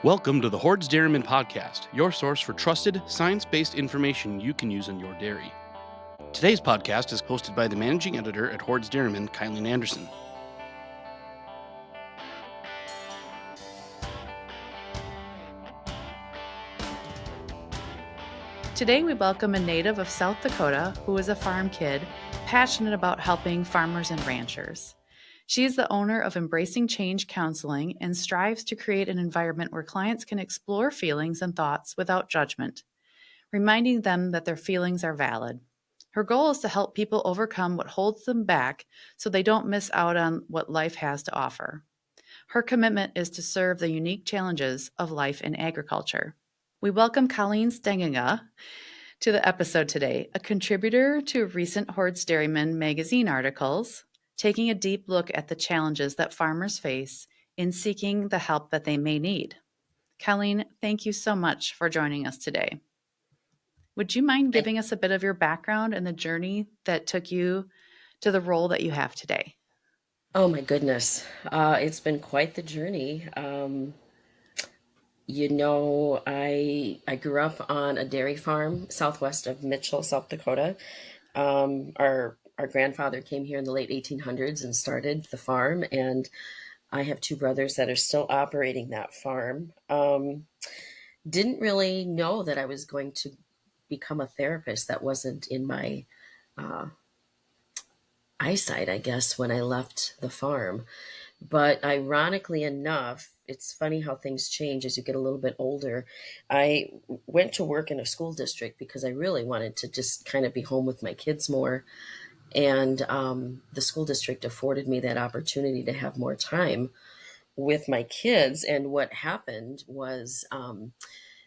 Welcome to the Hoard's Dairyman podcast, your source for trusted, science-based information you can use in your dairy. Today's podcast is hosted by the managing editor at Hoard's Dairyman, Colleen Anderson. Today we welcome a native of South Dakota who is a farm kid, passionate about helping farmers and ranchers. She is the owner of Embracing Change Counseling and strives to create an environment where clients can explore feelings and thoughts without judgment, reminding them that their feelings are valid. Her goal is to help people overcome what holds them back so they don't miss out on what life has to offer. Her commitment is to serve the unique challenges of life in agriculture. We welcome Colleen Stegenga to the episode today, a contributor to recent Hoard's Dairyman magazine articles, taking a deep look at the challenges that farmers face in seeking the help that they may need. Colleen, thank you so much for joining us today. Would you mind giving us a bit of your background and the journey that took you to the role that you have today? Oh my goodness. It's been quite the journey. I grew up on a dairy farm southwest of Mitchell, South Dakota. Our grandfather came here in the late 1800s and started the farm, and I have two brothers that are still operating that farm. Didn't really know that I was going to become a therapist. That wasn't in my eyesight, I guess, when I left the farm. But ironically enough, it's funny how things change as you get a little bit older. I went to work in a school district because I really wanted to just kind of be home with my kids more. And the school district afforded me that opportunity to have more time with my kids. And what happened was I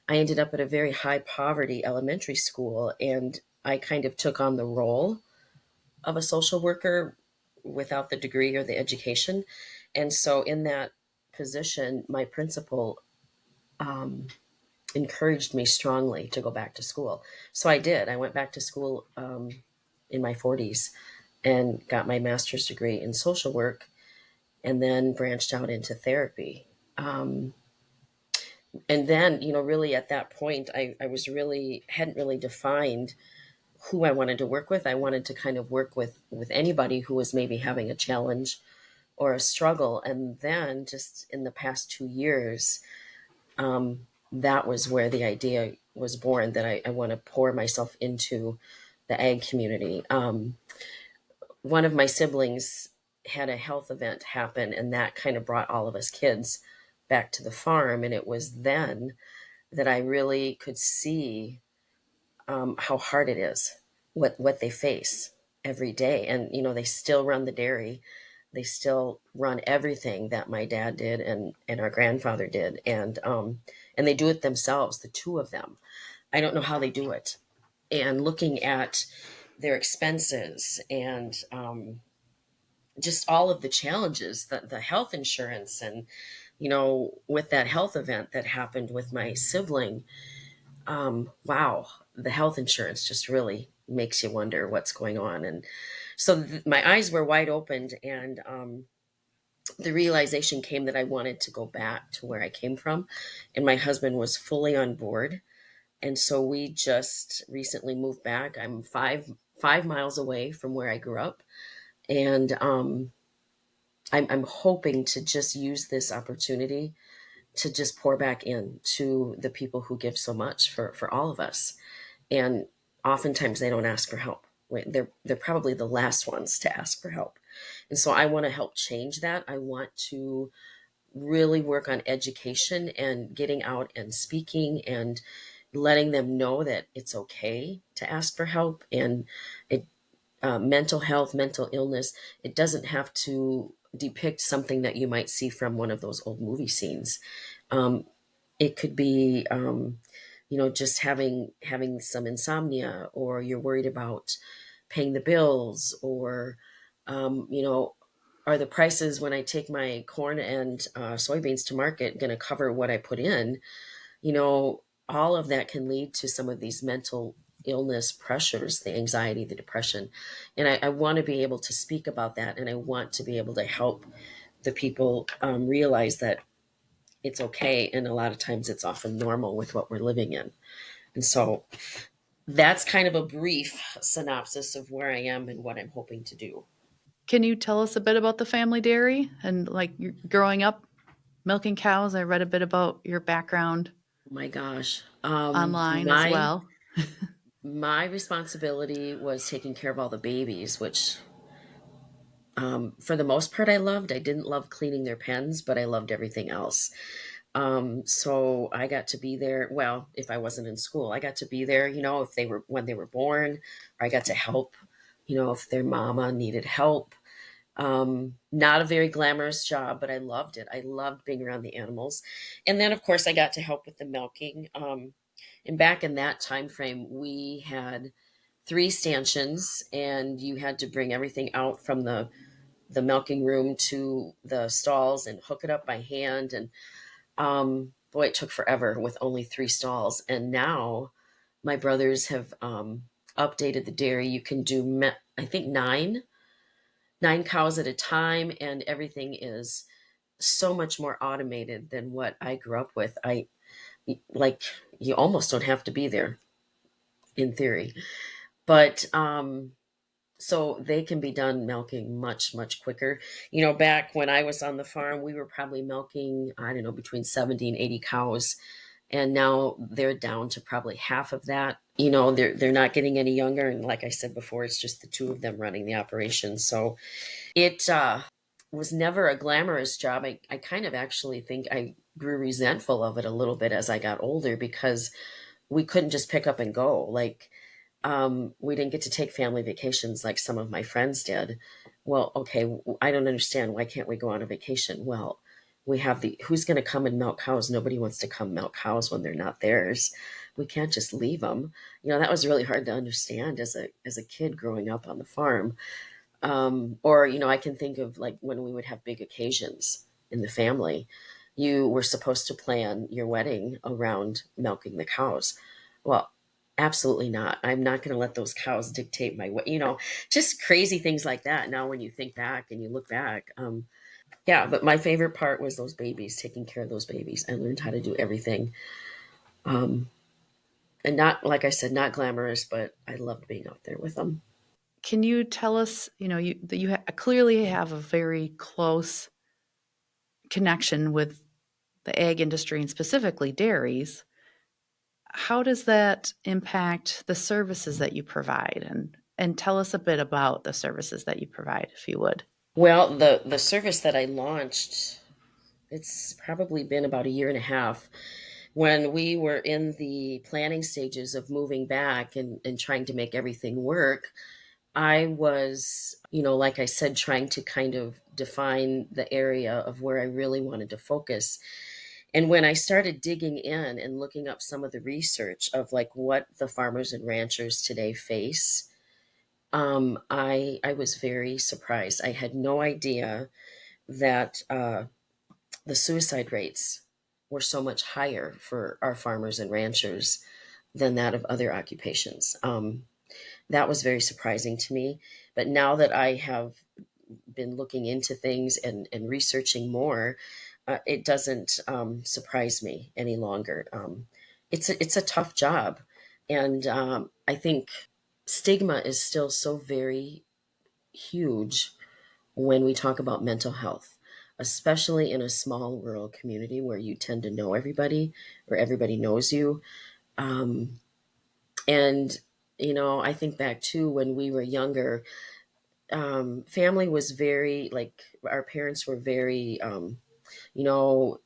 ended up at a very high poverty elementary school, and I kind of took on the role of a social worker without the degree or the education. And so, in that position, my principal encouraged me strongly to go back to school. So I did. I went back to school in my 40s and got my master's degree in social work, and then branched out into therapy. And then, really at that point, I was really hadn't really defined who I wanted to work with. I wanted to kind of work with anybody who was maybe having a challenge or a struggle. And then just in the past 2 years, that was where the idea was born that I want to pour myself into the ag community. One of my siblings had a health event happen, and that kind of brought all of us kids back to the farm. And it was then that I really could see how hard it is, what they face every day. And, they still run the dairy. They still run everything that my dad did and our grandfather did. And they do it themselves, the two of them. I don't know how they do it. And looking at their expenses and just all of the challenges, the health insurance, and, with that health event that happened with my sibling, wow, the health insurance just really makes you wonder what's going on. And so my eyes were wide opened, and the realization came that I wanted to go back to where I came from. And my husband was fully on board. And so we just recently moved back. I'm five miles away from where I grew up. And I'm hoping to just use this opportunity to just pour back in to the people who give so much for all of us. And oftentimes they don't ask for help. They're probably the last ones to ask for help. And so I want to help change that. I want to really work on education and getting out and speaking and letting them know that it's okay to ask for help. And mental health, mental illness, it doesn't have to depict something that you might see from one of those old movie scenes. It could be, just having some insomnia, or you're worried about paying the bills, or, are the prices when I take my corn and soybeans to market going to cover what I put in? All of that can lead to some of these mental illness pressures, the anxiety, the depression. And I want to be able to speak about that. And I want to be able to help the people realize that it's okay. And a lot of times it's often normal with what we're living in. And so that's kind of a brief synopsis of where I am and what I'm hoping to do. Can you tell us a bit about the family dairy and like growing up milking cows? I read a bit about your background Oh my gosh. online as My well. my responsibility was taking care of all the babies, which for the most part I loved. I didn't love cleaning their pens, but I loved everything else. So I got to be there. Well, if I wasn't in school, I got to be there, if they were, when they were born, or I got to help, if their mama needed help. Not a very glamorous job, but I loved it. I loved being around the animals. And then of course I got to help with the milking. And back in that time frame, we had three stanchions, and you had to bring everything out from the milking room to the stalls and hook it up by hand. And boy, it took forever with only three stalls. And now my brothers have updated the dairy. You can do, I think, nine cows at a time, and everything is so much more automated than what I grew up with. I like, you almost don't have to be there in theory, but so they can be done milking much quicker. Back when I was on the farm, we were probably milking, I don't know, between 70 and 80 cows, and now they're down to probably half of that. They're not getting any younger, and like I said before, it's just the two of them running the operation. So it was never a glamorous job. I kind of actually think I grew resentful of it a little bit as I got older, because we couldn't just pick up and go. Like, we didn't get to take family vacations like some of my friends did. Well, okay, I don't understand. Why can't we go on a vacation? Well, we have who's going to come and milk cows? Nobody wants to come milk cows when they're not theirs. We can't just leave them. That was really hard to understand as a kid growing up on the farm. Or, I can think of like when we would have big occasions in the family, you were supposed to plan your wedding around milking the cows. Well, absolutely not. I'm not going to let those cows dictate my way, just crazy things like that. Now, when you think back and you look back, yeah, but my favorite part was those babies, taking care of those babies. I learned how to do everything. Um, and not, like I said, not glamorous, but I loved being out there with them. Can you tell us, that you clearly have a very close connection with the ag industry and specifically dairies. How does that impact the services that you provide? And tell us a bit about the services that you provide, if you would. Well, the service that I launched, it's probably been about a year and a half. When we were in the planning stages of moving back and trying to make everything work, I was, like I said, trying to kind of define the area of where I really wanted to focus. And when I started digging in and looking up some of the research of like what the farmers and ranchers today face, I was very surprised. I had no idea that the suicide rates were so much higher for our farmers and ranchers than that of other occupations. That was very surprising to me. But now that I have been looking into things and researching more, it doesn't surprise me any longer. It's a tough job, and I think stigma is still so very huge when we talk about mental health, especially in a small rural community where you tend to know everybody or everybody knows you. Um, and, I think back to when we were younger, family was very, like, our parents were very,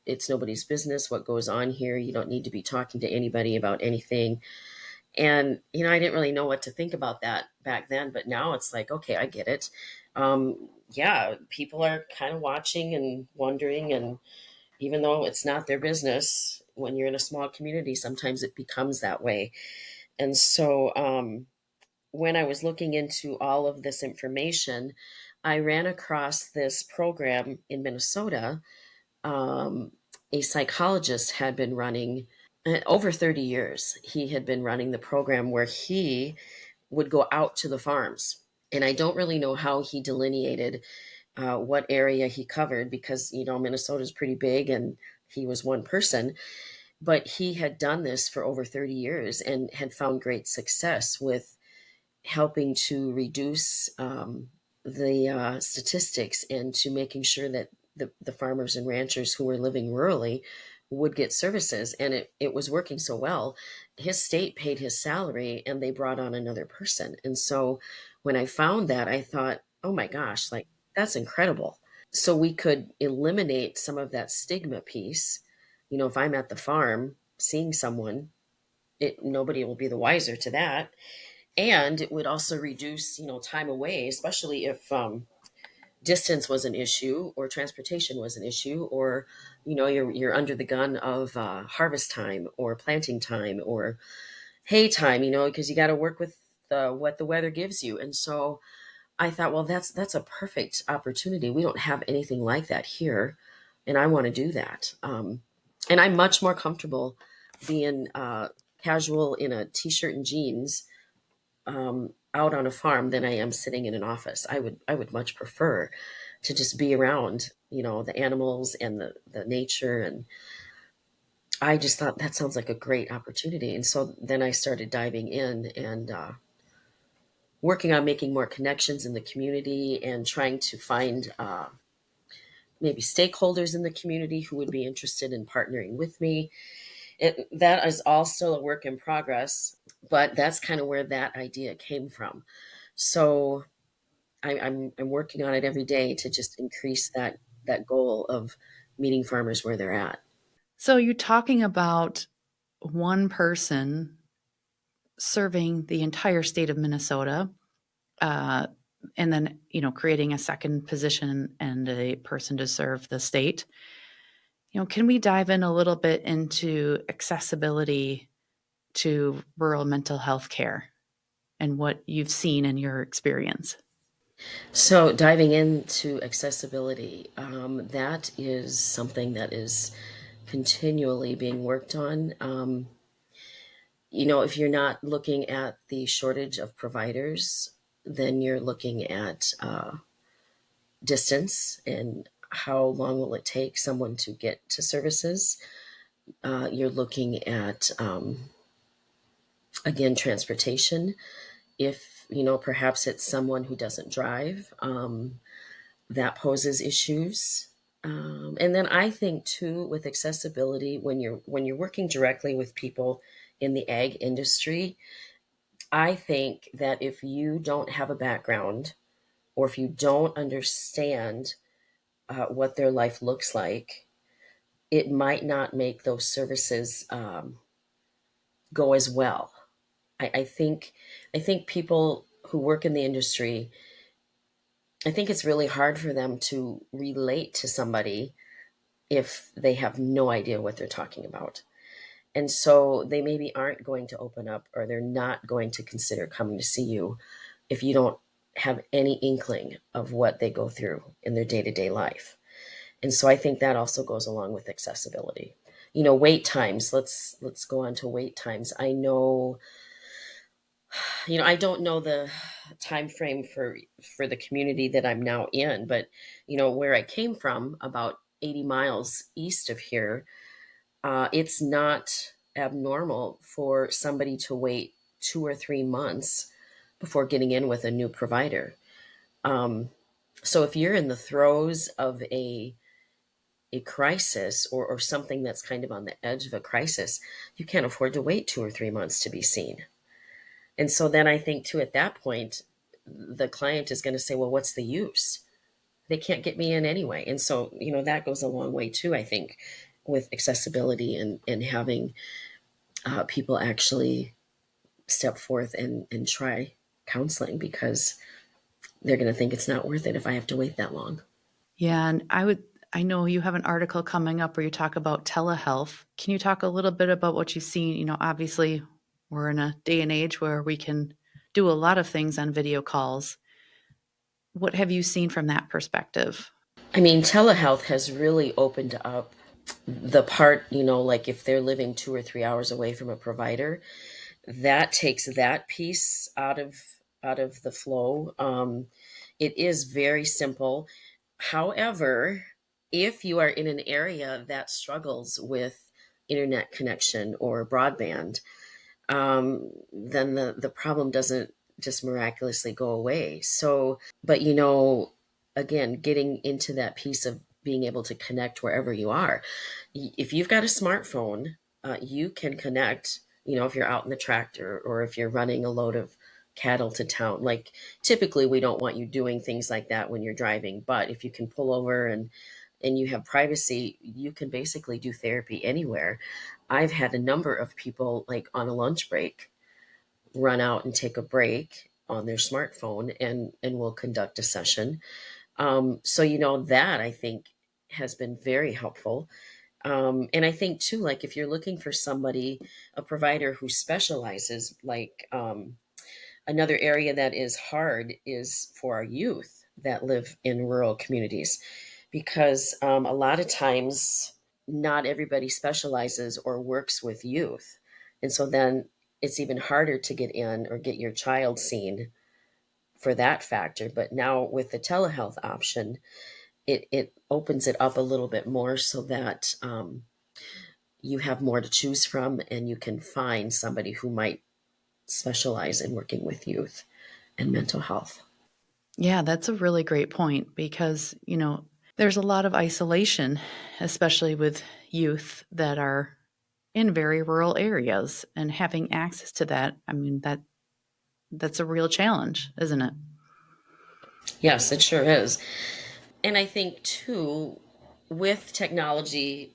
it's nobody's business what goes on here. You don't need to be talking to anybody about anything. And, I didn't really know what to think about that back then, but now it's like, okay, I get it. Yeah, people are kind of watching and wondering. And even though it's not their business, when you're in a small community, sometimes it becomes that way. And so when I was looking into all of this information, I ran across this program in Minnesota. A psychologist had been running over 30 years. He had been running the program where he would go out to the farms. And I don't really know how he delineated what area he covered, because, Minnesota is pretty big and he was one person, but he had done this for over 30 years and had found great success with helping to reduce the statistics and to making sure that the farmers and ranchers who were living rurally would get services. And it was working so well. His state paid his salary and they brought on another person. And so when I found that, I thought, oh my gosh, like that's incredible. So we could eliminate some of that stigma piece. If I'm at the farm seeing someone, nobody will be the wiser to that. And it would also reduce time away, especially if distance was an issue or transportation was an issue, or you're under the gun of harvest time or planting time or hay time, because you got to work with what the weather gives you. And so I thought, well, that's a perfect opportunity. We don't have anything like that here, and I want to do that. And I'm much more comfortable being casual in a t-shirt and jeans out on a farm than I am sitting in an office. I would much prefer to just be around, the animals and the nature. And I just thought that sounds like a great opportunity. And so then I started diving in and working on making more connections in the community and trying to find maybe stakeholders in the community who would be interested in partnering with me. That is all still a work in progress, but that's kind of where that idea came from. So I'm working on it every day to just increase that goal of meeting farmers where they're at. So you're talking about one person serving the entire state of Minnesota, uh, and then creating a second position and a person to serve the state. Can we dive in a little bit into accessibility to rural mental health care and what you've seen in your experience? So diving into accessibility, that is something that is continually being worked on. If you're not looking at the shortage of providers, then you're looking at distance and how long will it take someone to get to services. You're looking at, again, transportation. If, perhaps it's someone who doesn't drive, that poses issues. And then I think too, with accessibility, when you're working directly with people in the ag industry, I think that if you don't have a background or if you don't understand what their life looks like, it might not make those services go as well. I think people who work in the industry, I think it's really hard for them to relate to somebody if they have no idea what they're talking about. And so they maybe aren't going to open up or they're not going to consider coming to see you if you don't have any inkling of what they go through in their day-to-day life. And so I think that also goes along with accessibility. Wait times. Let's go on to wait times. I don't know the time frame for the community that I'm now in, but where I came from, about 80 miles east of here, it's not abnormal for somebody to wait 2 or 3 months before getting in with a new provider. Um, so if you're in the throes of a crisis or something that's kind of on the edge of a crisis, you can't afford to wait 2 or 3 months to be seen. And so then I think too, at that point, the client is going to say, well, what's the use? They can't get me in anyway. And so, that goes a long way too, I think, with accessibility and having people actually step forth and try counseling because they're going to think it's not worth it if I have to wait that long. Yeah, and I know you have an article coming up where you talk about telehealth. Can you talk a little bit about what you've seen? Obviously, we're in a day and age where we can do a lot of things on video calls. What have you seen from that perspective? I mean, telehealth has really opened up the part, like if they're living 2 or 3 hours away from a provider, that takes that piece out of the flow. It is very simple. However, if you are in an area that struggles with internet connection or broadband, then the problem doesn't just miraculously go away. So, but again, getting into that piece of being able to connect wherever you are. If you've got a smartphone, you can connect, if you're out in the tractor or if you're running a load of cattle to town. Like typically we don't want you doing things like that when you're driving, but if you can pull over and you have privacy, you can basically do therapy anywhere. I've had a number of people like on a lunch break run out and take a break on their smartphone and will conduct a session. So that I think has been very helpful. And I think too, like if you're looking for somebody, a provider who specializes, like another area that is hard is for our youth that live in rural communities, because a lot of times not everybody specializes or works with youth. And so then it's even harder to get in or get your child seen for that factor. But now with the telehealth option, it opens it up a little bit more so that you have more to choose from and you can find somebody who might specialize in working with youth and mental health. Yeah, that's a really great point because, there's a lot of isolation, especially with youth that are in very rural areas, and having access to that, I mean, that's a real challenge, isn't it? Yes, it sure is. And I think too, with technology,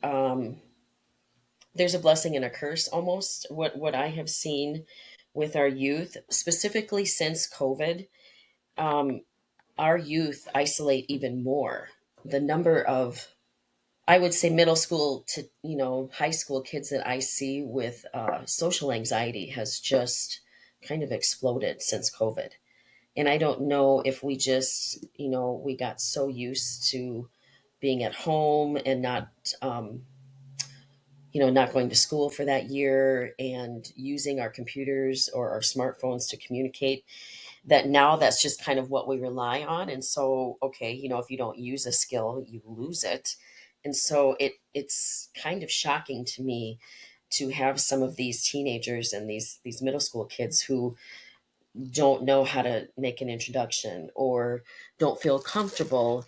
there's a blessing and a curse almost. What I have seen with our youth, specifically since COVID, um, our youth isolate even more. The number of, I would say, middle school to high school kids that I see with social anxiety has just kind of exploded since COVID. And I don't know if we just we got so used to being at home and not going to school for that year and using our computers or our smartphones to communicate, that now that's just kind of what we rely on. And so, okay, if you don't use a skill, you lose it. And so it's kind of shocking to me to have some of these teenagers and these middle school kids who don't know how to make an introduction or don't feel comfortable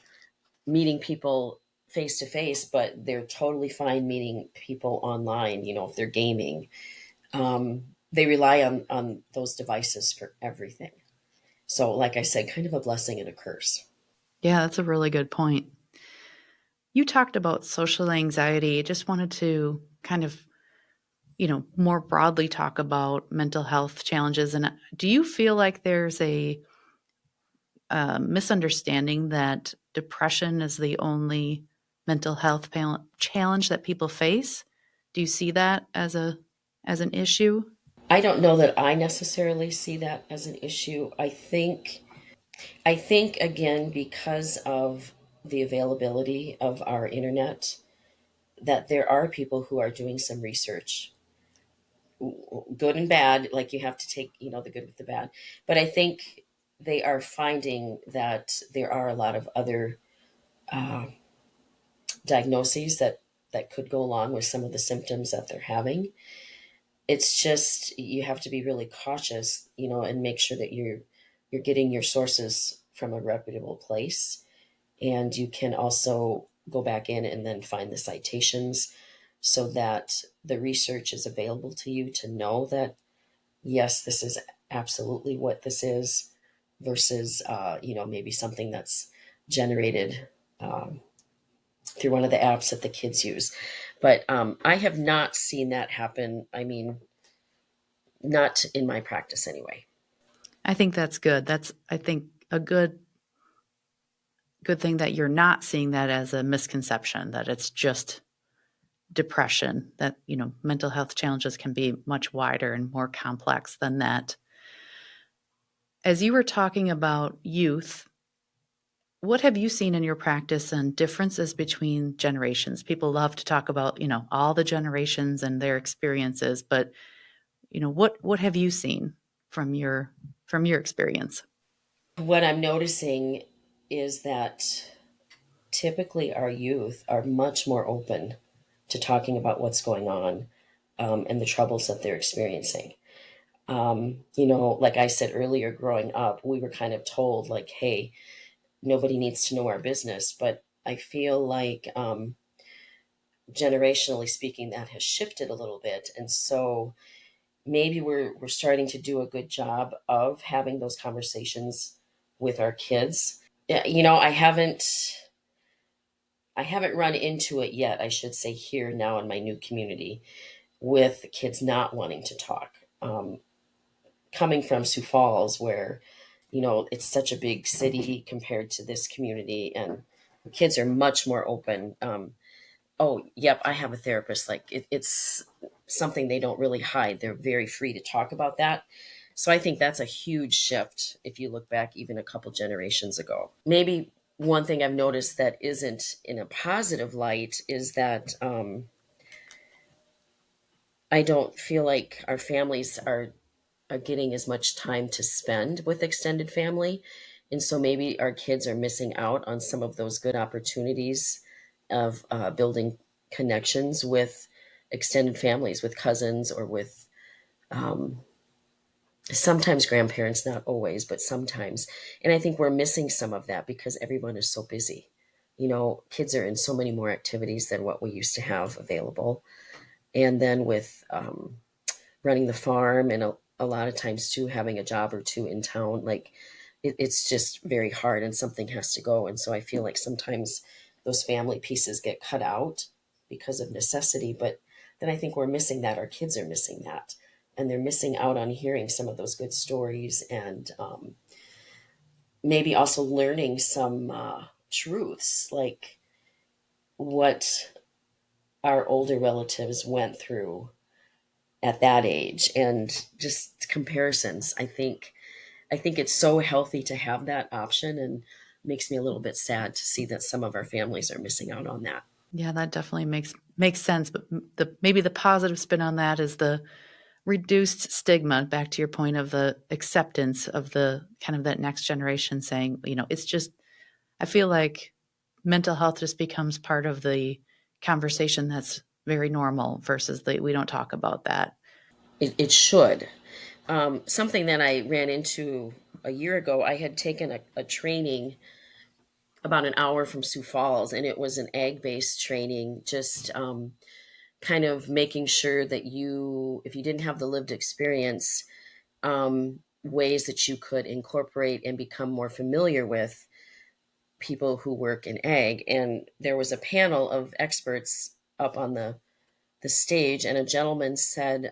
meeting people face to face, but they're totally fine meeting people online, if they're gaming. They rely on those devices for everything. So, like I said, kind of a blessing and a curse. Yeah, that's a really good point. You talked about social anxiety. I just wanted to kind of, more broadly talk about mental health challenges. And do you feel like there's a misunderstanding that depression is the only mental health challenge that people face? Do you see that as an issue? I don't know that I necessarily see that as an issue. I think again, because of the availability of our internet, that there are people who are doing some research, good and bad. Like you have to take, the good with the bad. But I think they are finding that there are a lot of other uh, diagnoses that could go along with some of the symptoms that they're having. It's just you have to be really cautious, and make sure that you're getting your sources from a reputable place. And you can also go back in and then find the citations so that the research is available to you to know that yes, this is absolutely what this is, versus maybe something that's generated through one of the apps that the kids use. But I have not seen that happen. I mean, not in my practice anyway. I think that's good. That's, I think, a good thing that you're not seeing that as a misconception, that it's just depression, that, mental health challenges can be much wider and more complex than that. As you were talking about youth, what have you seen in your practice and differences between generations? People love to talk about, all the generations and their experiences, but what have you seen from your experience? What I'm noticing is that typically our youth are much more open to talking about what's going on, and the troubles that they're experiencing. Like I said earlier, growing up, we were kind of told, like, hey, nobody needs to know our business. But I feel like, generationally speaking, that has shifted a little bit. And so maybe we're starting to do a good job of having those conversations with our kids. Yeah, I haven't run into it yet, I should say, here now in my new community, with kids not wanting to talk. Coming from Sioux Falls, where, it's such a big city compared to this community, and kids are much more open. Oh, yep, I have a therapist. Like, it's something they don't really hide. They're very free to talk about that. So I think that's a huge shift if you look back even a couple generations ago. Maybe one thing I've noticed that isn't in a positive light is that, I don't feel like our families are getting as much time to spend with extended family. And so maybe our kids are missing out on some of those good opportunities of, building connections with extended families, with cousins, or with, um, sometimes grandparents, not always, but sometimes. And I think we're missing some of that because everyone is so busy. Kids are in so many more activities than what we used to have available. And then with, running the farm, and a lot of times too having a job or two in town, like, it's just very hard, and something has to go. And so I feel like sometimes those family pieces get cut out because of necessity. But then I think we're missing that. Our kids are missing that, and they're missing out on hearing some of those good stories, and, maybe also learning some, truths, like what our older relatives went through at that age, and just comparisons. I think it's so healthy to have that option, and makes me a little bit sad to see that some of our families are missing out on that. Yeah, that definitely makes sense. But maybe the positive spin on that is the reduced stigma. Back to your point of the acceptance of the kind of that next generation saying, it's just. I feel like mental health just becomes part of the conversation that's very normal versus we don't talk about that. It should. Something that I ran into a year ago, I had taken a training about an hour from Sioux Falls, and it was an ag based training, just, kind of making sure that if you didn't have the lived experience, ways that you could incorporate and become more familiar with people who work in ag. And there was a panel of experts up on the stage, and a gentleman said,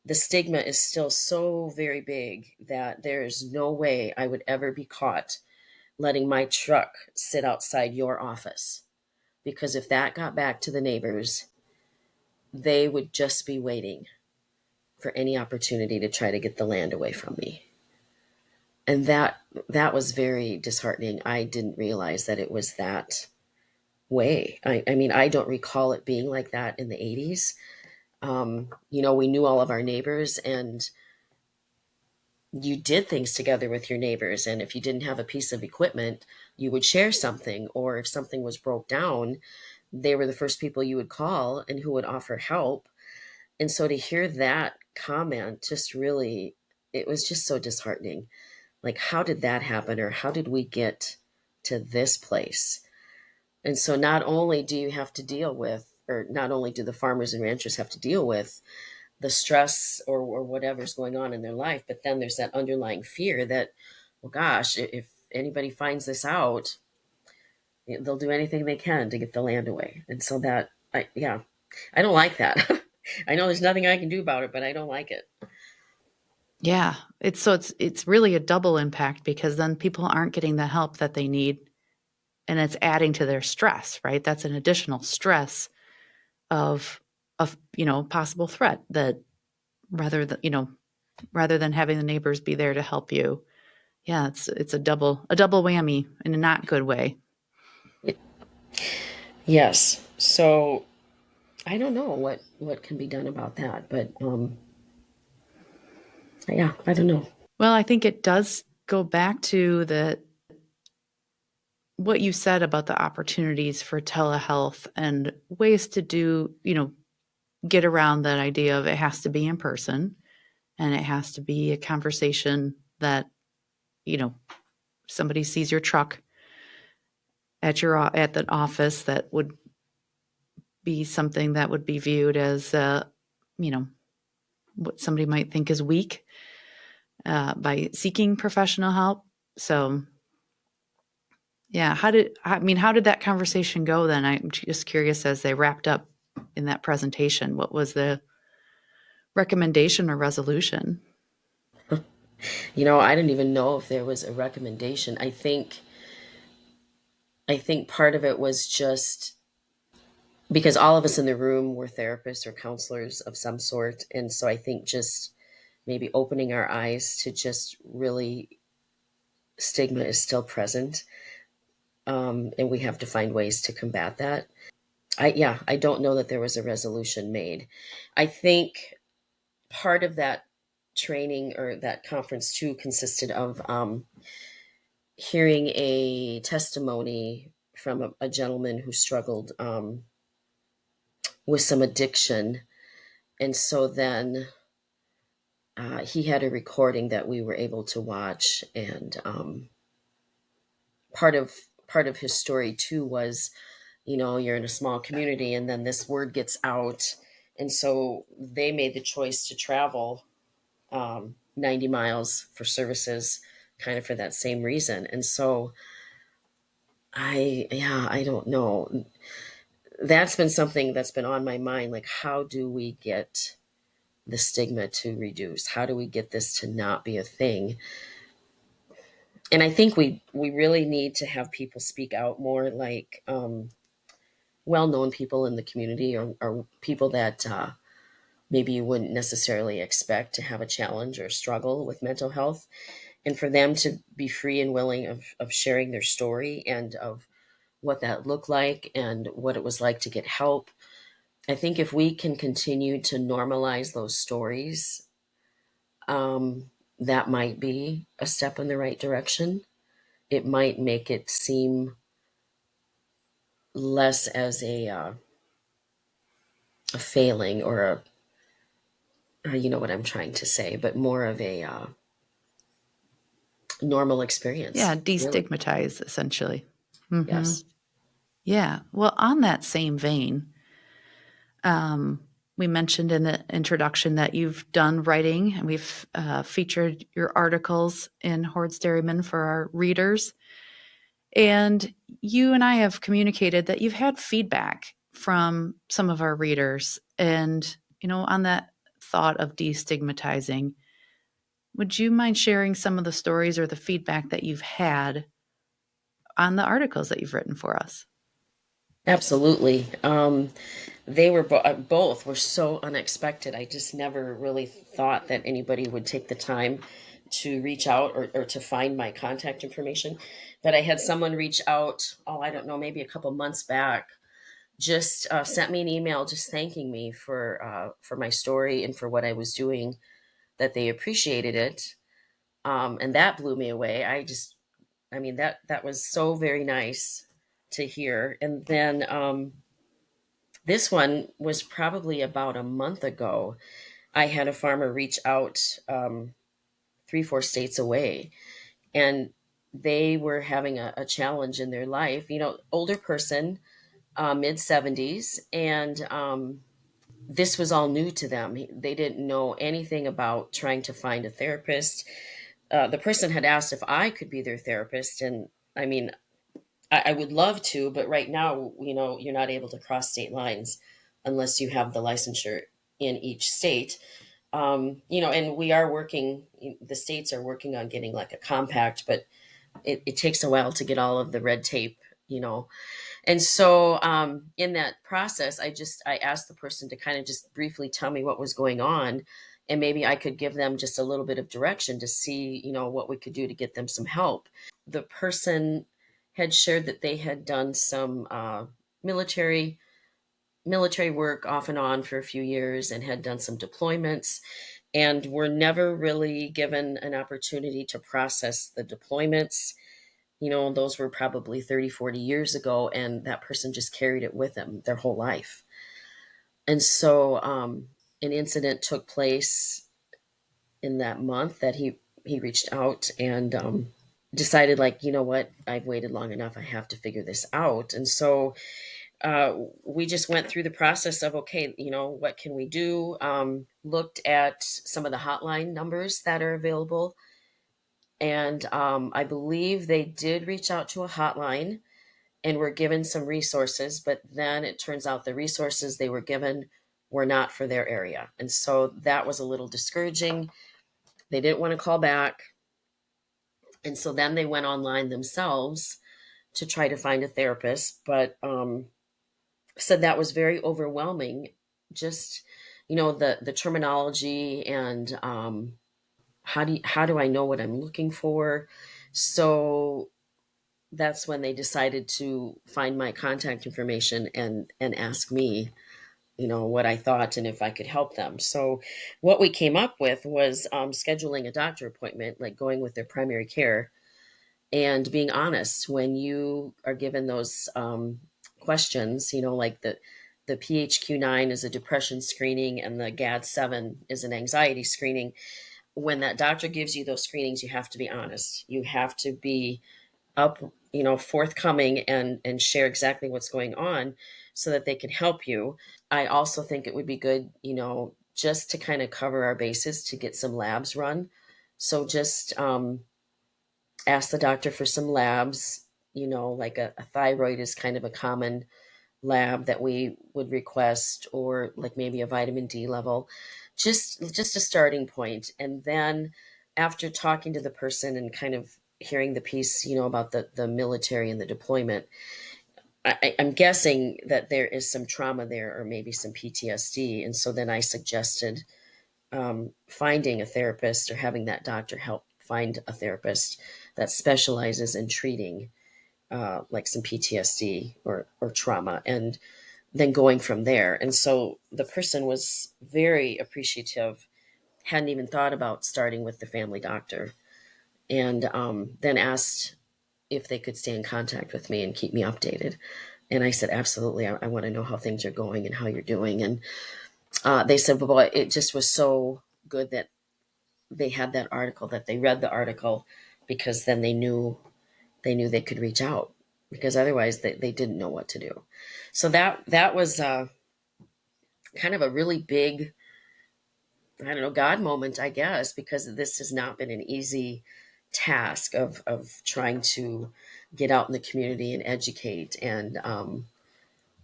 the stigma is still so very big that there is no way I would ever be caught letting my truck sit outside your office. Because if that got back to the neighbors, they would just be waiting for any opportunity to try to get the land away from me. And that was very disheartening. I didn't realize that it was that way. I mean, I don't recall it being like that in the 80s. We knew all of our neighbors, and you did things together with your neighbors. And if you didn't have a piece of equipment, you would share something. Or if something was broke down, they were the first people you would call and who would offer help. And so to hear that comment just really, it was just so disheartening. Like, how did that happen? Or how did we get to this place? And so not only do you have to deal with, or not only do the farmers and ranchers have to deal with the stress or whatever's going on in their life, but then there's that underlying fear that, well, gosh, if anybody finds this out, they'll do anything they can to get the land away. And so yeah, I don't like that. I know there's nothing I can do about it, but I don't like it. Yeah, it's really a double impact because then people aren't getting the help that they need, and it's adding to their stress, right? That's an additional stress of possible threat that rather than having the neighbors be there to help you. Yeah, it's a double whammy in a not good way. Yes. So I don't know what can be done about that, but, yeah, I don't know. Well, I think it does go back to the what you said about the opportunities for telehealth and ways to do, get around that idea of it has to be in person and it has to be a conversation that, somebody sees your truck at the office that would be something that would be viewed as, what somebody might think is weak by seeking professional help. So, yeah, how did that conversation go then? I'm just curious as they wrapped up in that presentation, what was the recommendation or resolution? I didn't even know if there was a recommendation. I think part of it was just because all of us in the room were therapists or counselors of some sort. And so I think just maybe opening our eyes to just really stigma is still present. And we have to find ways to combat that. I don't know that there was a resolution made. I think part of that training or that conference too consisted of hearing a testimony from a gentleman who struggled with some addiction. And so then he had a recording that we were able to watch. And part of his story too was, you're in a small community and then this word gets out. And so they made the choice to travel 90 miles for services kind of for that same reason. And so I don't know. That's been something that's been on my mind. Like, how do we get the stigma to reduce? How do we get this to not be a thing? And I think we really need to have people speak out more, like well-known people in the community or people that maybe you wouldn't necessarily expect to have a challenge or struggle with mental health, and for them to be free and willing of sharing their story and of what that looked like and what it was like to get help. I think if we can continue to normalize those stories, that might be a step in the right direction. It might make it seem less as a failing or you know what I'm trying to say, but more of a normal Yeah, experience, really. destigmatize essentially. Hmm. Yes. Yeah. Well, on that same vein, um, we mentioned in the introduction that you've done writing, and we've featured your articles in Hoard's Dairyman for our readers. And you and I have communicated that you've had feedback from some of our readers. And, on that thought of destigmatizing, would you mind sharing some of the stories or the feedback that you've had on the articles that you've written for us? Absolutely. They were both were so unexpected. I just never really thought that anybody would take the time to reach out or to find my contact information. But I had someone reach out, oh, I don't know, maybe a couple months back, just sent me an email just thanking me for my story and for what I was doing, that they appreciated it. And that blew me away. I mean, that was so very nice to hear. And then this one was probably about a month ago. I had a farmer reach out 3, 4 states away, and they were having a challenge in their life. Older person, mid 70s, and this was all new to them. They didn't know anything about trying to find a therapist. The person had asked if I could be their therapist, and I mean, I would love to, but right now, you're not able to cross state lines unless you have the licensure in each state. And we are working, the states are working on getting like a compact, but it takes a while to get all of the red tape. And so in that process, I asked the person to kind of just briefly tell me what was going on. And maybe I could give them just a little bit of direction to see, what we could do to get them some help. The person had shared that they had done some military work off and on for a few years and had done some deployments, and were never really given an opportunity to process the deployments. those were probably 30, 40 years ago, and that person just carried it with them their whole life. And so an incident took place in that month that he reached out and decided, like, you know what, I've waited long enough, I have to figure this out. And so we just went through the process of, okay, what can we do? Looked at some of the hotline numbers that are available. And I believe they did reach out to a hotline and were given some resources, but then it turns out the resources they were given were not for their area. And so that was a little discouraging. They didn't want to call back. And so then they went online themselves to try to find a therapist, but said that was very overwhelming. Just, the terminology and how do I know what I'm looking for? So that's when they decided to find my contact information and ask me, what I thought and if I could help them. So what we came up with was scheduling a doctor appointment, like going with their primary care and being honest when you are given those questions, like the PHQ-9 is a depression screening and the GAD-7 is an anxiety screening. When that doctor gives you those screenings, you have to be honest. You have to be up, forthcoming and share exactly what's going on so that they can help you. I also think it would be good, just to kind of cover our bases to get some labs run. So just ask the doctor for some labs, like a thyroid is kind of a common lab that we would request, or like maybe a vitamin D level, just a starting point. And then after talking to the person and kind of hearing the piece, about the military and the deployment, I'm guessing that there is some trauma there or maybe some PTSD. And so then I suggested finding a therapist or having that doctor help find a therapist that specializes in treating like some PTSD or trauma, and then going from there. And so the person was very appreciative, hadn't even thought about starting with the family doctor, and then asked if they could stay in contact with me and keep me updated. And I said, absolutely. I want to know how things are going and how you're doing. And they said, well, it just was so good that they had that article, that they read the article, because then they could reach out, because otherwise they didn't know what to do. So that was kind of a really big, I don't know, God moment, I guess, because this has not been an easy task of trying to get out in the community and educate. And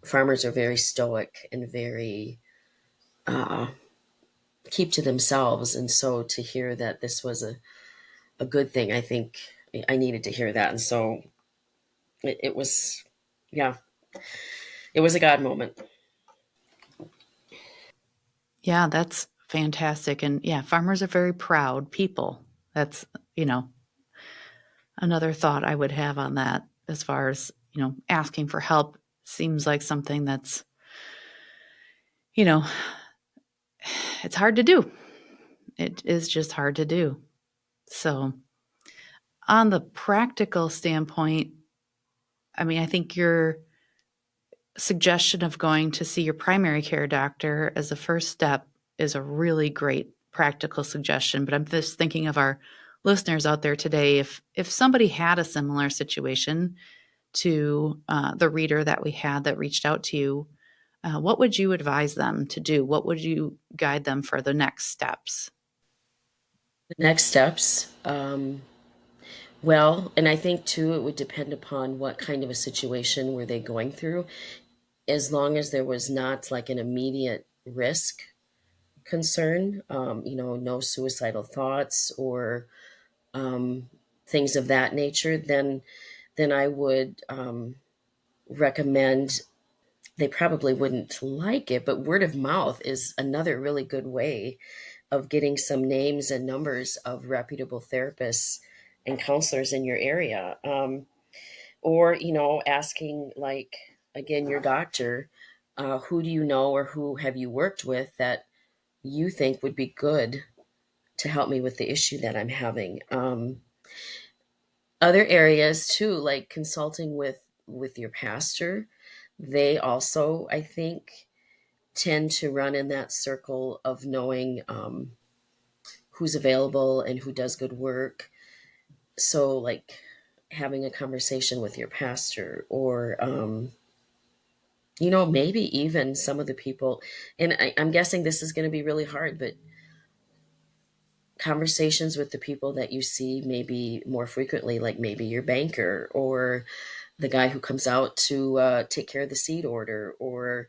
farmers are very stoic and very uh, keep to themselves. And so to hear that this was a good thing, I think I needed to hear that. And so it was, yeah, it was a God moment. Yeah, that's fantastic. And yeah, farmers are very proud people. That's, another thought I would have on that, as far as, asking for help seems like something that's, you know, it's hard to do. It is just hard to do. So, on the practical standpoint, I mean, I think your suggestion of going to see your primary care doctor as a first step is a really great practical suggestion. But I'm just thinking of our listeners out there today. If somebody had a similar situation to the reader that we had that reached out to you, what would you advise them to do? What would you guide them for the next steps? The next steps, well, and I think too, it would depend upon what kind of a situation were they going through. As long as there was not like an immediate risk concern, no suicidal thoughts or things of that nature, then I would recommend. They probably wouldn't like it, but word of mouth is another really good way of getting some names and numbers of reputable therapists and counselors in your area. Or, asking, like, again, your doctor, who do you know or who have you worked with that you think would be good to help me with the issue that I'm having. Other areas too, like consulting with your pastor, they also, I think, tend to run in that circle of knowing who's available and who does good work. So, like having a conversation with your pastor, or maybe even some of the people, and I'm guessing this is going to be really hard, but conversations with the people that you see maybe more frequently, like maybe your banker or the guy who comes out to take care of the seed order, or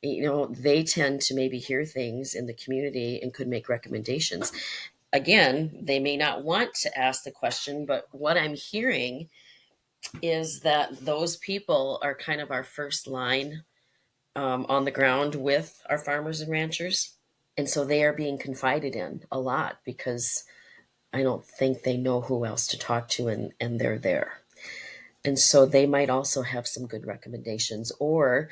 they tend to maybe hear things in the community and could make recommendations. Again, they may not want to ask the question, but what I'm hearing is that those people are kind of our first line on the ground with our farmers and ranchers. And so they are being confided in a lot because I don't think they know who else to talk to, and they're there. And so they might also have some good recommendations. Or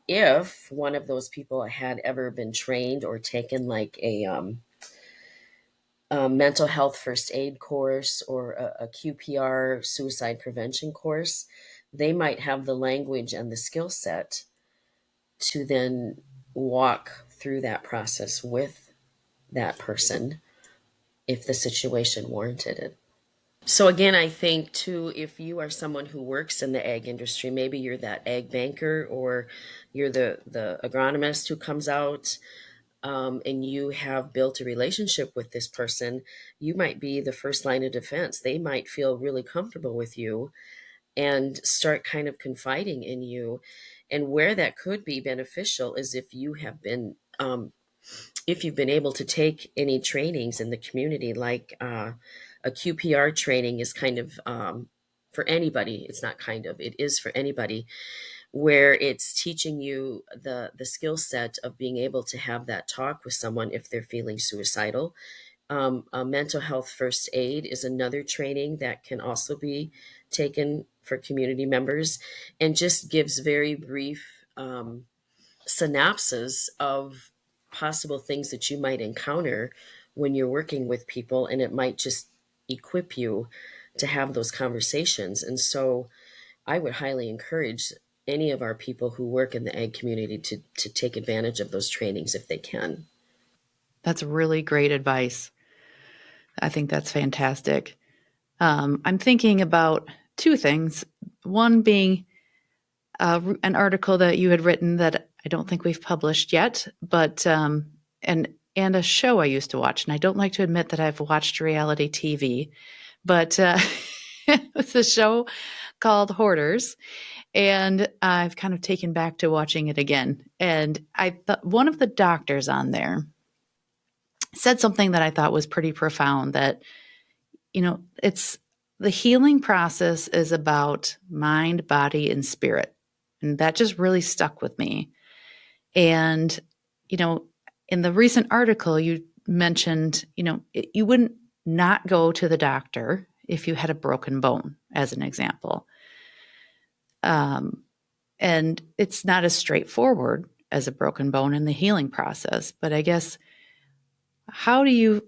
if one of those people had ever been trained or taken like a mental health first aid course, or a QPR suicide prevention course, they might have the language and the skill set to then walk through that process with that person if the situation warranted it. So again, I think too, if you are someone who works in the ag industry, maybe you're that ag banker, or you're the agronomist who comes out, and you have built a relationship with this person, you might be the first line of defense. They might feel really comfortable with you and start kind of confiding in you. And where that could be beneficial is if you've been able to take any trainings in the community, like a QPR training is kind of for anybody. It's not kind of, it is for anybody, where it's teaching you the skill set of being able to have that talk with someone if they're feeling suicidal. A mental health first aid is another training that can also be taken for community members, and just gives very brief synopsis of possible things that you might encounter when you're working with people, and it might just equip you to have those conversations. And so I would highly encourage any of our people who work in the ag community to take advantage of those trainings if they can. That's really great advice. I think that's fantastic. I'm thinking about two things. One being an article that you had written that I don't think we've published yet, but and a show I used to watch. And I don't like to admit that I've watched reality TV, but it's a show called Hoarders, and I've kind of taken back to watching it again. And I thought one of the doctors on there said something that I thought was pretty profound, that it's the healing process is about mind, body, and spirit. And that just really stuck with me. And, in the recent article, you mentioned, you wouldn't not go to the doctor if you had a broken bone, as an example. And it's not as straightforward as a broken bone in the healing process. But I guess, how do you,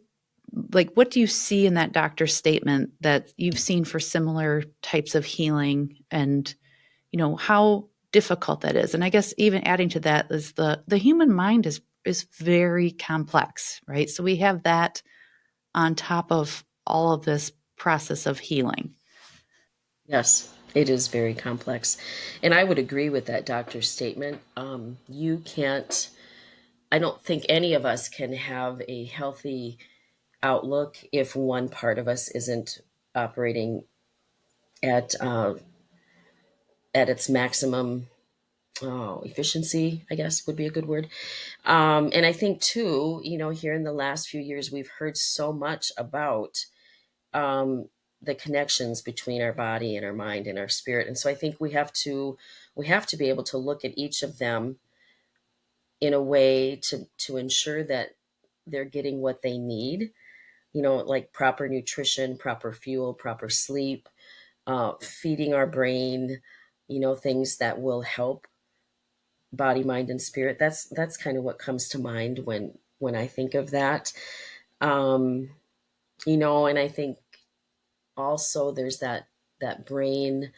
what do you see in that doctor's statement that you've seen for similar types of healing, and, how difficult that is? And I guess even adding to that is the human mind is very complex, right? So we have that on top of all of this process of healing. Yes, it is very complex. And I would agree with that doctor's statement. You can't, I don't think any of us can have a healthy outlook if one part of us isn't operating at its maximum efficiency, I guess would be a good word. And I think too, here in the last few years, we've heard so much about the connections between our body and our mind and our spirit. And so I think we have to be able to look at each of them in a way to ensure that they're getting what they need, like proper nutrition, proper fuel, proper sleep, feeding our brain, things that will help body, mind, and spirit. That's kind of what comes to mind when I think of that. Um, and I think also there's that that brain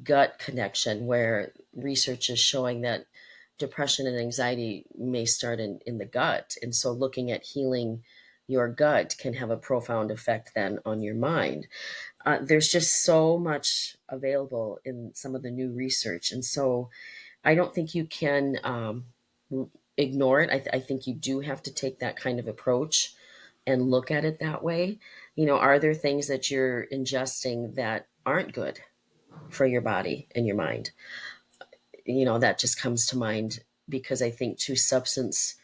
gut connection, where research is showing that depression and anxiety may start in the gut. And so looking at healing your gut can have a profound effect then on your mind. There's just so much available in some of the new research. And so I don't think you can ignore it. I think you do have to take that kind of approach and look at it that way. Are there things that you're ingesting that aren't good for your body and your mind? That just comes to mind, because I think too, substance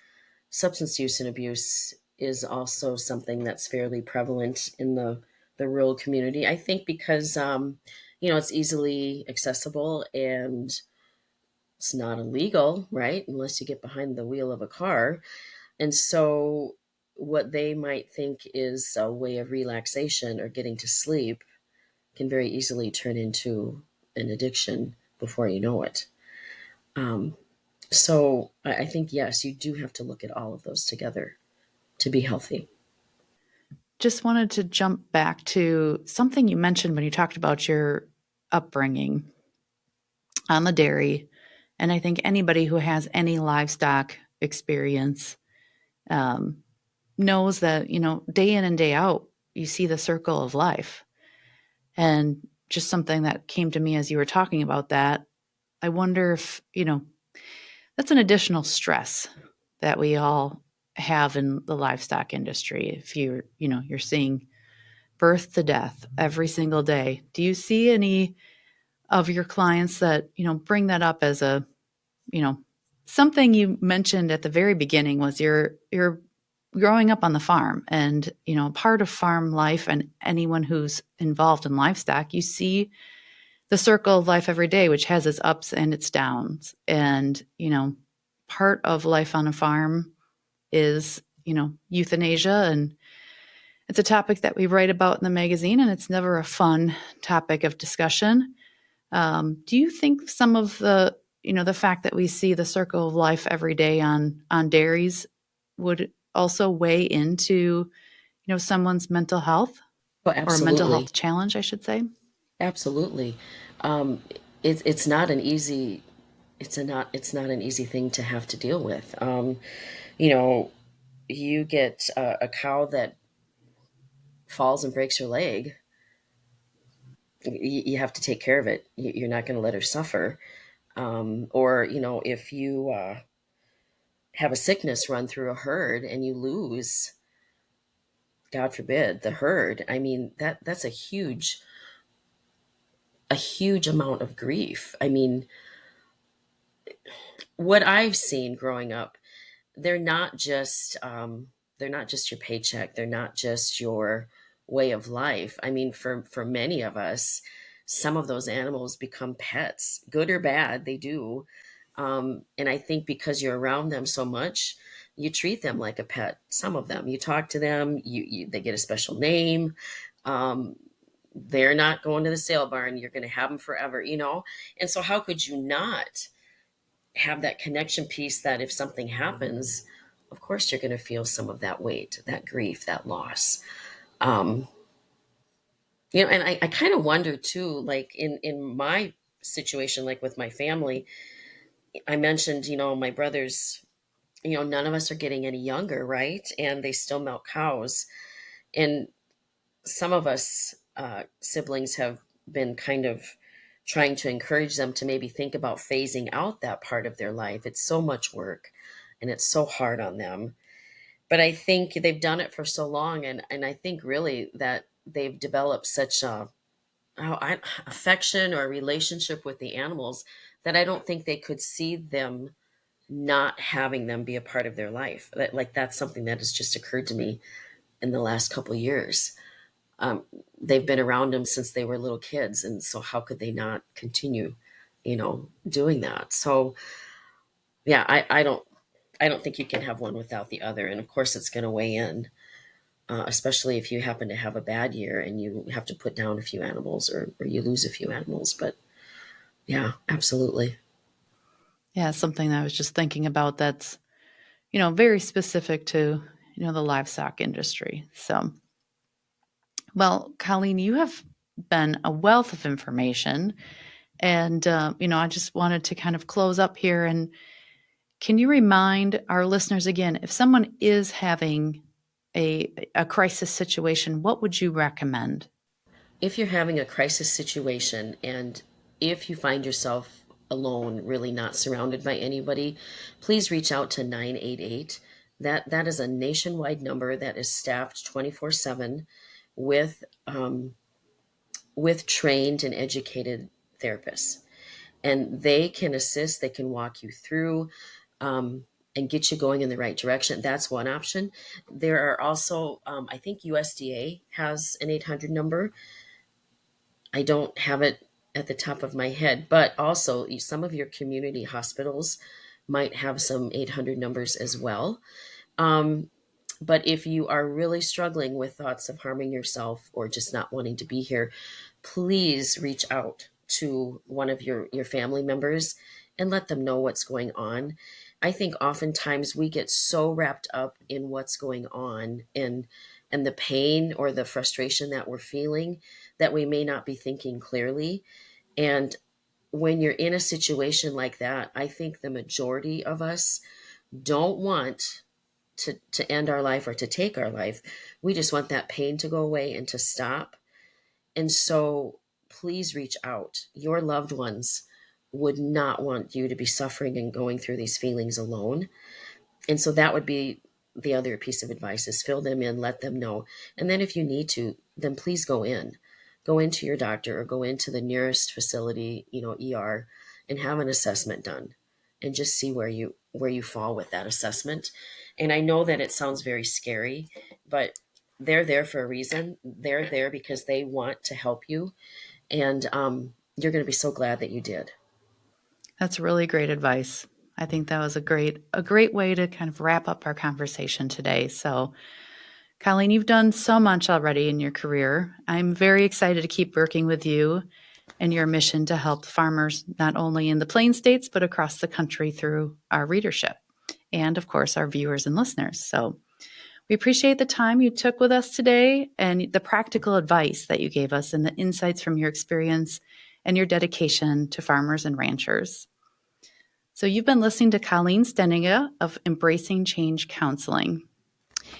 use and abuse is also something that's fairly prevalent in the rural community. I think because it's easily accessible and it's not illegal, right? Unless you get behind the wheel of a car. And so what they might think is a way of relaxation or getting to sleep can very easily turn into an addiction before you know it. So I think, yes, you do have to look at all of those together to be healthy. Just wanted to jump back to something you mentioned when you talked about your upbringing on the dairy. And I think anybody who has any livestock experience knows that, day in and day out, you see the circle of life. And just something that came to me as you were talking about that, I wonder if, that's an additional stress that we all have in the livestock industry. If you're seeing birth to death every single day. Do you see any of your clients that, bring that up as a, something you mentioned at the very beginning was you're growing up on the farm, and, part of farm life and anyone who's involved in livestock, you see the circle of life every day, which has its ups and its downs. And, part of life on a farm is, euthanasia. And it's a topic that we write about in the magazine, and it's never a fun topic of discussion. Do you think some of the fact that we see the circle of life every day on dairies would also weigh into, someone's mental health, Oh, or mental absolutely. health challenge, I should say? Absolutely. It's not an easy, it's not an easy thing to have to deal with. You know, you get a cow that falls and breaks her leg, you have to take care of it. You're not going to let her suffer. Or, if you have a sickness run through a herd and you lose, God forbid, the herd, I mean, that's a huge amount of grief. I mean, what I've seen growing up, they're not just they're not just your paycheck. They're not just your way of life. I mean, for many of us, some of those animals become pets, good or bad. They do, and I think because you're around them so much, you treat them like a pet. Some of them, you talk to them, they get a special name. Um, they're not going to the sale barn. You're going to have them forever. And so, how could you not have that connection piece that if something happens, of course you're going to feel some of that weight, that grief, that loss. Um, and I kind of wonder too, like in my situation, like with my family, I mentioned, my brothers, none of us are getting any younger, right? And they still milk cows. And some of us siblings have been kind of trying to encourage them to maybe think about phasing out that part of their life. It's so much work and it's so hard on them. But I think they've done it for so long. And I think really that they've developed such affection or relationship with the animals that I don't think they could see them not having them be a part of their life. That's something that has just occurred to me in the last couple of years. um, they've been around them since they were little kids, and so how could they not continue doing that? So yeah, I don't think you can have one without the other, and of course it's going to weigh in, especially if you happen to have a bad year and you have to put down a few animals, or you lose a few animals. But yeah, absolutely. Yeah, something that I was just thinking about that's, very specific to, the livestock industry. So, well, Colleen, you have been a wealth of information. And, I just wanted to kind of close up here. And can you remind our listeners again, if someone is having a crisis situation, what would you recommend? If you're having a crisis situation and if you find yourself alone, really not surrounded by anybody, please reach out to 988. That is a nationwide number that is staffed 24/7 with trained and educated therapists, and they can assist. They can walk you through and get you going in the right direction. That's one option. There are also, I think USDA has an 800 number. I don't have it at the top of my head, but also some of your community hospitals might have some 800 numbers as well. Um, but if you are really struggling with thoughts of harming yourself or just not wanting to be here, please reach out to one of your family members and let them know what's going on. I think oftentimes we get so wrapped up in what's going on and the pain or the frustration that we're feeling that we may not be thinking clearly. And when you're in a situation like that, I think the majority of us don't want to end our life or to take our life. We just want that pain to go away and to stop. And so please reach out. Your loved ones would not want you to be suffering and going through these feelings alone. And so that would be the other piece of advice, is fill them in, let them know. And then if you need to, then please go into your doctor or go into the nearest facility, ER, and have an assessment done and just see where you fall with that assessment. And I know that it sounds very scary, but they're there for a reason. They're there because they want to help you. And you're going to be so glad that you did. That's really great advice. I think that was a great way to kind of wrap up our conversation today. So, Colleen, you've done so much already in your career. I'm very excited to keep working with you and your mission to help farmers not only in the Plain States, but across the country through our readership and, of course, our viewers and listeners. So we appreciate the time you took with us today and the practical advice that you gave us and the insights from your experience and your dedication to farmers and ranchers. So you've been listening to Colleen Stegenga of Embracing Change Counseling.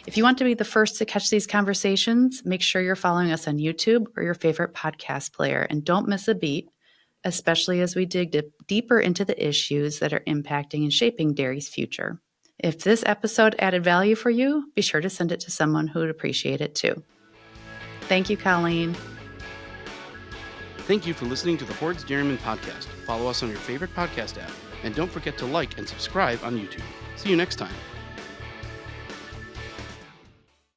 If you want to be the first to catch these conversations, make sure you're following us on YouTube or your favorite podcast player, and don't miss a beat, especially as we dig deeper into the issues that are impacting and shaping dairy's future. If this episode added value for you, be sure to send it to someone who would appreciate it too. Thank you, Colleen. Thank you for listening to the Hoard's Dairyman podcast. Follow us on your favorite podcast app, and don't forget to like and subscribe on YouTube. See you next time.